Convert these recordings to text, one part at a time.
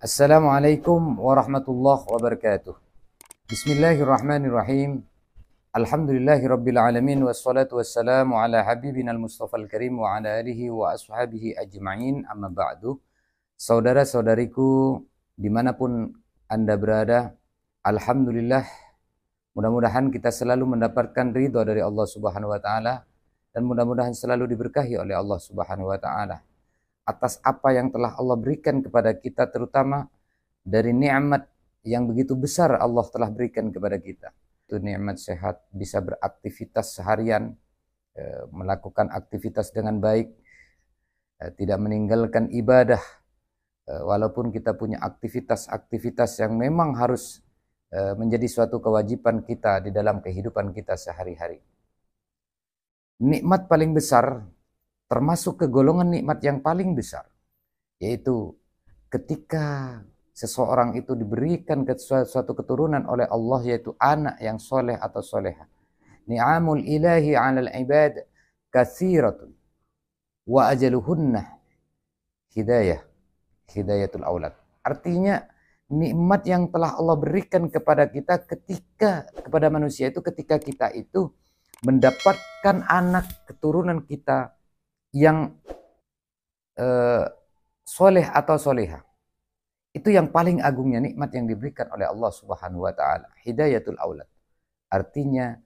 Assalamualaikum warahmatullahi wabarakatuh. Bismillahirrahmanirrahim. Alhamdulillahirabbil alamin wassalatu wassalamu ala habibina al-Mustafa al-Karim wa ala alihi wa ashabihi ajma'in, amma ba'du. Saudara-saudariku dimanapun Anda berada, alhamdulillah, mudah-mudahan kita selalu mendapatkan ridha dari Allah Subhanahu wa taala dan mudah-mudahan selalu diberkahi oleh Allah Subhanahu wa taala atas apa yang telah Allah berikan kepada kita, terutama dari nikmat yang begitu besar Allah telah berikan kepada kita. Itu nikmat sehat, bisa beraktivitas seharian, melakukan aktivitas dengan baik, tidak meninggalkan ibadah, walaupun kita punya aktivitas-aktivitas yang memang harus menjadi suatu kewajiban kita di dalam kehidupan kita sehari-hari. Nikmat paling besar, termasuk ke golongan nikmat yang paling besar, yaitu ketika seseorang itu diberikan suatu keturunan oleh Allah, yaitu anak yang soleh atau soleha. Ni'amul ilahi 'alal ibad katsiratun wa ajaluhunna hidayatul aulad. Artinya nikmat yang telah Allah berikan kepada kita kepada manusia itu ketika kita itu mendapatkan anak keturunan kita yang soleh atau soleha. Itu yang paling agungnya nikmat yang diberikan oleh Allah Subhanahu wa taala, hidayatul aulad. Artinya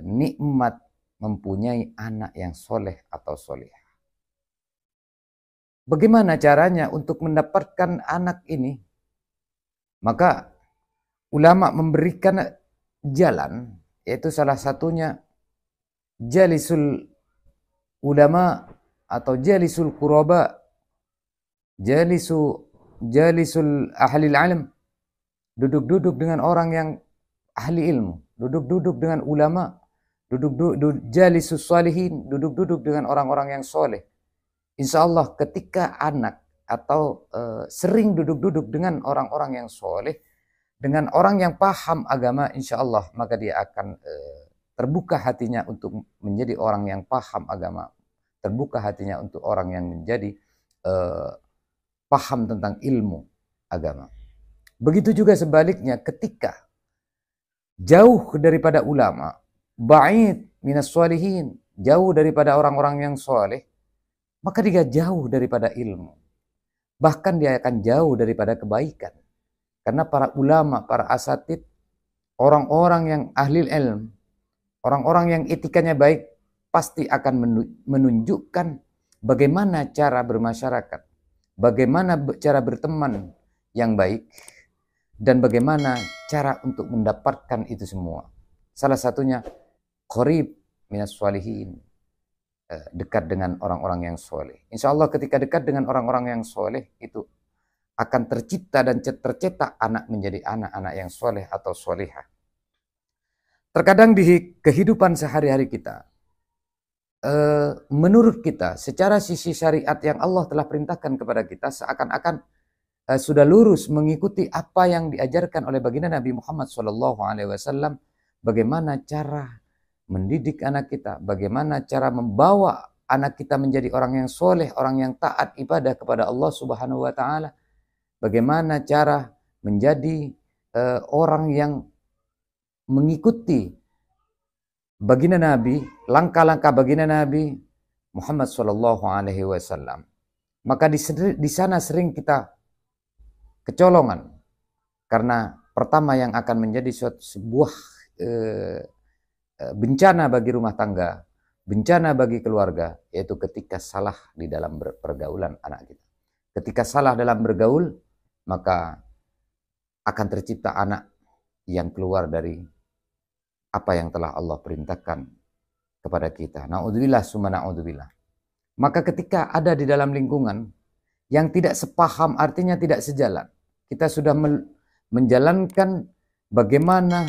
nikmat mempunyai anak yang soleh atau soleha. Bagaimana caranya untuk mendapatkan anak ini? Maka ulama memberikan jalan, yaitu salah satunya jalisul ulama atau jalisul quraba, jalisul ahli ilm, duduk-duduk dengan orang yang ahli ilmu, duduk-duduk dengan ulama, jalisus salihin, duduk-duduk dengan orang-orang yang soleh. Insya Allah ketika anak atau sering duduk-duduk dengan orang-orang yang soleh, dengan orang yang paham agama, insya Allah maka dia akan terbuka hatinya untuk menjadi orang yang paham agama, terbuka hatinya untuk orang yang menjadi paham tentang ilmu agama. Begitu juga sebaliknya, ketika jauh daripada ulama, ba'id minas sholihin, jauh daripada orang-orang yang soleh, maka dia jauh daripada ilmu. Bahkan dia akan jauh daripada kebaikan. Karena para ulama, para asatid, orang-orang yang ahli ilmu, orang-orang yang etikanya baik, pasti akan menunjukkan bagaimana cara bermasyarakat, bagaimana cara berteman yang baik, dan bagaimana cara untuk mendapatkan itu semua. Salah satunya qarib minas sholihin, dekat dengan orang-orang yang soleh. Insya Allah ketika dekat dengan orang-orang yang soleh, itu akan tercipta dan tercetak anak menjadi anak-anak yang soleh atau soleha. Terkadang di kehidupan sehari-hari kita, menurut kita secara sisi syariat yang Allah telah perintahkan kepada kita, seakan-akan sudah lurus mengikuti apa yang diajarkan oleh baginda Nabi Muhammad SAW, bagaimana cara mendidik anak kita, bagaimana cara membawa anak kita menjadi orang yang soleh, orang yang taat ibadah kepada Allah Subhanahu wa taala, bagaimana cara menjadi orang yang mengikuti baginda Nabi, langkah-langkah baginda Nabi Muhammad SAW. Maka di sana sering kita kecolongan, karena pertama yang akan menjadi sebuah bencana bagi rumah tangga, bencana bagi keluarga, yaitu ketika salah di dalam pergaulan anak kita. Ketika salah dalam bergaul, maka akan tercipta anak yang keluar dari apa yang telah Allah perintahkan kepada kita. Na'udzubillah summa na'udzubillah. Maka ketika ada di dalam lingkungan yang tidak sepaham, artinya tidak sejalan, kita sudah menjalankan bagaimana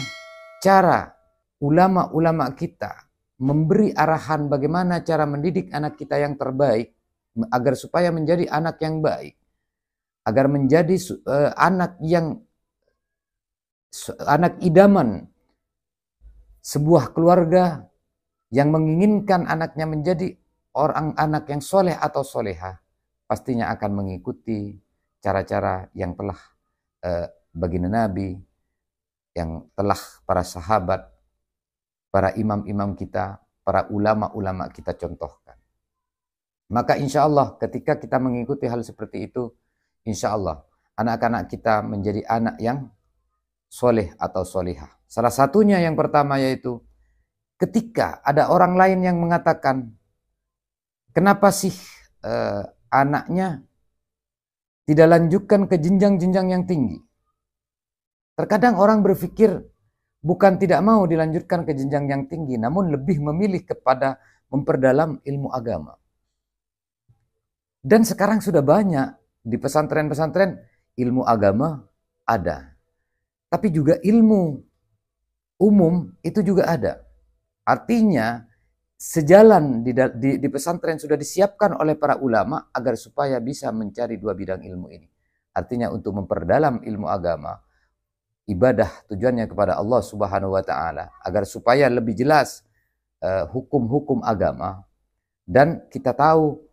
cara ulama-ulama kita memberi arahan bagaimana cara mendidik anak kita yang terbaik, agar supaya menjadi anak yang baik, agar menjadi anak idaman sebuah keluarga yang menginginkan anaknya menjadi anak yang soleh atau soleha, pastinya akan mengikuti cara-cara yang telah baginda Nabi, yang telah para sahabat, para imam-imam kita, para ulama-ulama kita contohkan. Maka insya Allah ketika kita mengikuti hal seperti itu, insya Allah anak-anak kita menjadi anak yang soleh atau solihah. Salah satunya yang pertama yaitu ketika ada orang lain yang mengatakan, kenapa sih anaknya tidak lanjutkan ke jenjang-jenjang yang tinggi? Terkadang orang berpikir bukan tidak mau dilanjutkan ke jenjang yang tinggi, namun lebih memilih kepada memperdalam ilmu agama. Dan sekarang sudah banyak di pesantren-pesantren ilmu agama ada. Tapi juga ilmu umum itu juga ada. Artinya sejalan di pesantren sudah disiapkan oleh para ulama agar supaya bisa mencari dua bidang ilmu ini. Artinya untuk memperdalam ilmu agama, ibadah tujuannya kepada Allah Subhanahu wa taala agar supaya lebih jelas hukum-hukum agama, dan kita tahu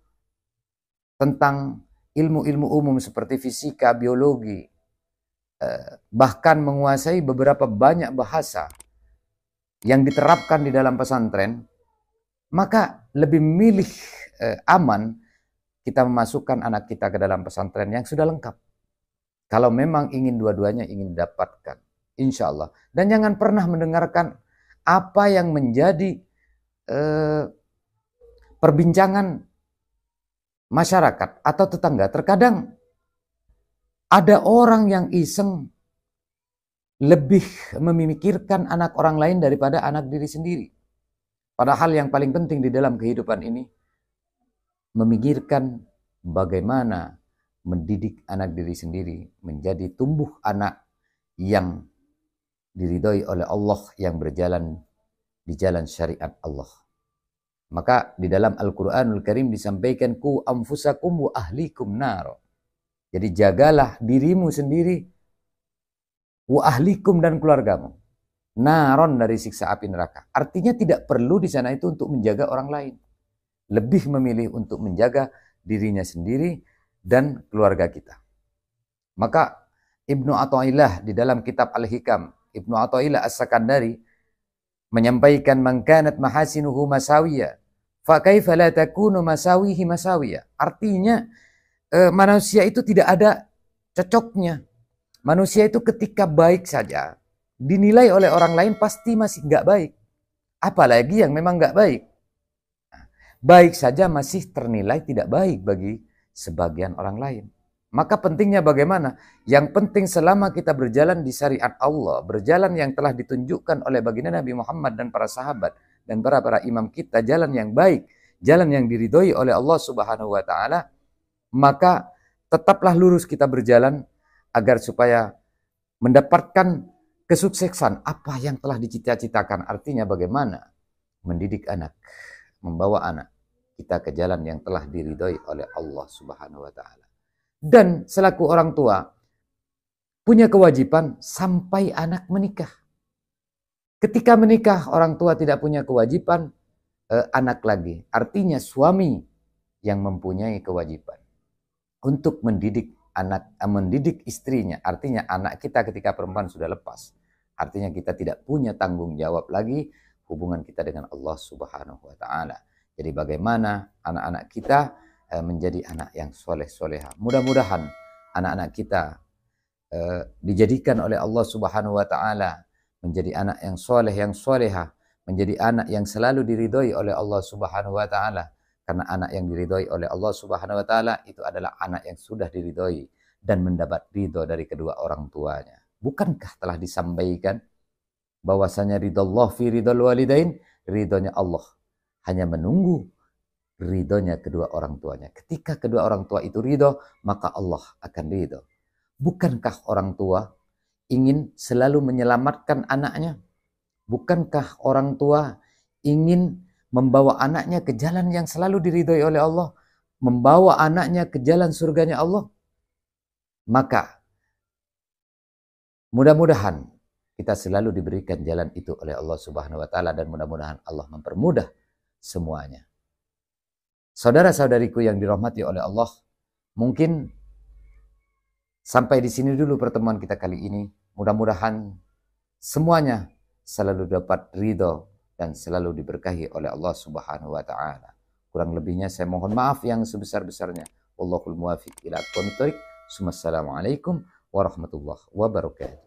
tentang ilmu-ilmu umum seperti fisika, biologi, bahkan menguasai beberapa banyak bahasa yang diterapkan di dalam pesantren, maka lebih milih aman kita memasukkan anak kita ke dalam pesantren yang sudah lengkap. Kalau memang ingin dua-duanya ingin dapatkan, insya Allah. Dan jangan pernah mendengarkan apa yang menjadi perbincangan masyarakat atau tetangga. Terkadang ada orang yang iseng lebih memikirkan anak orang lain daripada anak diri sendiri. Padahal yang paling penting di dalam kehidupan ini memikirkan bagaimana mendidik anak diri sendiri menjadi tumbuh anak yang diridhoi oleh Allah, yang berjalan di jalan syariat Allah. Maka di dalam Al-Quranul Karim disampaikan ku anfusakum wa ahlikum nar. Jadi jagalah dirimu sendiri, wa ahlikum dan keluargamu, naron dari siksa api neraka. Artinya tidak perlu di sana itu untuk menjaga orang lain. Lebih memilih untuk menjaga dirinya sendiri dan keluarga kita. Maka Ibnu Athaillah di dalam kitab Al-Hikam, Ibnu Athaillah As-Sakandari menyampaikan man kanat mahasinuhu masawiyah fa kaifa la takunu masawihi masawiyah. Artinya manusia itu tidak ada cocoknya. Manusia itu ketika baik saja dinilai oleh orang lain pasti masih nggak baik. Apalagi yang memang nggak baik. Baik saja masih ternilai tidak baik bagi sebagian orang lain. Maka pentingnya bagaimana? Yang penting selama kita berjalan di syariat Allah, berjalan yang telah ditunjukkan oleh baginda Nabi Muhammad dan para sahabat dan para imam kita, jalan yang baik, jalan yang diridhoi oleh Allah Subhanahu wa taala, maka tetaplah lurus kita berjalan agar supaya mendapatkan kesuksesan apa yang telah dicita-citakan. Artinya bagaimana mendidik anak, membawa anak kita ke jalan yang telah diridhoi oleh Allah Subhanahu wa taala. Dan selaku orang tua punya kewajiban sampai anak menikah. Ketika menikah orang tua tidak punya kewajiban anak lagi. Artinya suami yang mempunyai kewajiban untuk mendidik anak, mendidik istrinya. Artinya anak kita ketika perempuan sudah lepas. Artinya kita tidak punya tanggung jawab lagi hubungan kita dengan Allah Subhanahu wa taala. Jadi bagaimana anak-anak kita menjadi anak yang soleh-soleha. Mudah-mudahan anak-anak kita dijadikan oleh Allah Subhanahu wa taala menjadi anak yang soleh, yang soleha, menjadi anak yang selalu diridhoi oleh Allah Subhanahu wa taala. Karena anak yang diridhoi oleh Allah Subhanahu wa taala itu adalah anak yang sudah diridhoi dan mendapat ridho dari kedua orang tuanya. Bukankah telah disampaikan bahwasanya ridho Allah fi ridhol walidain, ridhonya Allah hanya menunggu ridhonya kedua orang tuanya. Ketika kedua orang tua itu ridho, maka Allah akan ridho. Bukankah orang tua ingin selalu menyelamatkan anaknya? Bukankah orang tua ingin membawa anaknya ke jalan yang selalu diridhoi oleh Allah? Membawa anaknya ke jalan surganya Allah? Maka mudah-mudahan kita selalu diberikan jalan itu oleh Allah Subhanahu wa taala dan mudah-mudahan Allah mempermudah semuanya. Saudara-saudariku yang dirahmati oleh Allah, mungkin Sampai di sini dulu pertemuan kita kali ini. Mudah-mudahan semuanya selalu dapat ridho dan selalu diberkahi oleh Allah Subhanahu wa taala. Kurang lebihnya saya mohon maaf yang sebesar-besarnya. Wallahul muwaffiq ila aqwamit thoriq. Wassalamualaikum warahmatullahi wabarakatuh.